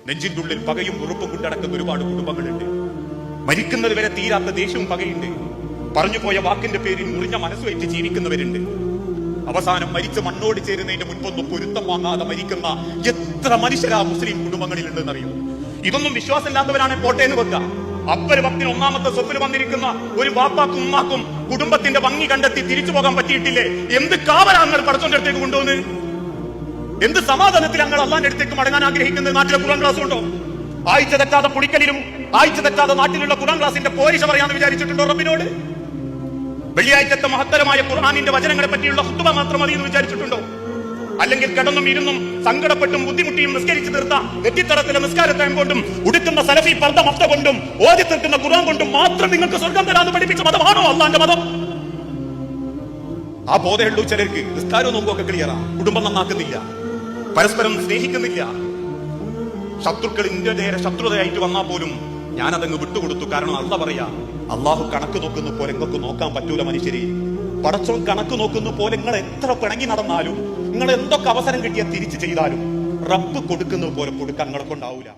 നെഞ്ചിന്റെ ഉള്ളിൽ പകയും ഉറപ്പും കൊണ്ടടക്കുന്ന ഒരുപാട് കുടുംബങ്ങളുണ്ട്. മരിക്കുന്നത് വരെ തീരാത്ത ദേഷ്യവും പകയുണ്ട്. പറഞ്ഞുപോയ വാക്കിന്റെ പേരിൽ മുറിഞ്ഞ മനസ്സുവെച്ച് ജീവിക്കുന്നവരുണ്ട്. അവസാനം മരിച്ച് മണ്ണോട് ചേരുന്നതിന്റെ മുൻപൊന്നും പൊരുത്തം വാങ്ങാതെ മരിക്കുന്ന എത്ര മനുഷ്യരാ മുസ്ലിം കുടുംബങ്ങളിലുണ്ടെന്നറിയോ? ഇതൊന്നും വിശ്വാസമില്ലാത്തവരാണ് പോട്ടെ എന്ന് വെക്കുക. അപ്പര് ഭക്തിന് ഒന്നാമത്തെ സ്വപ്പിൽ വന്നിരിക്കുന്ന ഒരു വാപ്പാക്കും ഉമ്മാക്കും കുടുംബത്തിന്റെ ഭംഗി കണ്ടെത്തി തിരിച്ചു പോകാൻ പറ്റിയിട്ടില്ലേ? എന്ത് കാവലാങ്ങൾ പടച്ചോന്റെ അടുത്തേക്ക് കൊണ്ടുവന്ന്, എന്ത് സമാധാനത്തിൽ ഞങ്ങൾ അള്ളാന്റെ അടുത്തേക്ക് മടങ്ങാൻ ആഗ്രഹിക്കുന്നത്? നാട്ടിലെ ഖുർആൻ ക്ലാസ് ഉണ്ടോ? ആഴ്ച തെറ്റാതെ പുളിക്കലിലും ആഴ്ച തെറ്റാതെ നാട്ടിലുള്ള ഖുർആൻ ക്ലാസിന്റെ പോരിശ പറയാന്ന് വിചാരിച്ചിട്ടുണ്ടോ റബ്ബിനോട്? വെള്ളിയാഴ്ചത്തെ മഹത്തരമായ ഖുർആനിന്റെ വചനങ്ങളെ പറ്റിയുള്ള ഖുത്ബ മാത്രം മതി എന്ന് വിചാരിച്ചിട്ടുണ്ടോ? അല്ലെങ്കിൽ കിടന്നും ഇരുന്നും സങ്കടപ്പെട്ടും ബുദ്ധിമുട്ടിയും നിസ്കരിച്ചു തീർത്ത നെറ്റിത്തടത്തിലെ നിസ്കാരത്തയം കൊണ്ടും ഉടുക്കുന്ന സലഫി പർദ്ദ മഫ്ത കൊണ്ടും ഓതി തീർക്കുന്ന ഖുർആൻ കൊണ്ടും മാത്രം നിങ്ങൾക്ക് സ്വർഗം തരാന്ന് പഠിപ്പിച്ച മതമാണോ അള്ളാന്റെ മതം? ആ ബോധമുള്ളൂ ചിലർക്ക്. നിസ്കാരവും നോമ്പൊക്കെ ക്ലിയറാ, കുടുംബം നന്നാക്കുന്നില്ല, പരസ്പരം സ്നേഹിക്കുന്നില്ല. ശത്രുക്കൾ ഇന്ത്യ നേരെ ശത്രുതയായിട്ട് വന്നാൽ പോലും ഞാനതങ്ങ് വിട്ടുകൊടുത്തു. കാരണം അള്ളാഹ് പറയാ, അള്ളാഹു കണക്ക് നോക്കുന്ന പോലെ നിങ്ങൾക്ക് നോക്കാൻ പറ്റൂല മനുഷ്യരെ. പടച്ചോൻ കണക്ക് നോക്കുന്ന പോലെ നിങ്ങൾ എത്ര പിണങ്ങി നടന്നാലും, നിങ്ങൾ എന്തൊക്കെ അവസരം കിട്ടിയാൽ തിരിച്ചു ചെയ്താലും റബ്ബ് കൊടുക്കുന്നത് പോലെ കൊടുക്കാൻ നിങ്ങളെ കൊണ്ടാവൂല.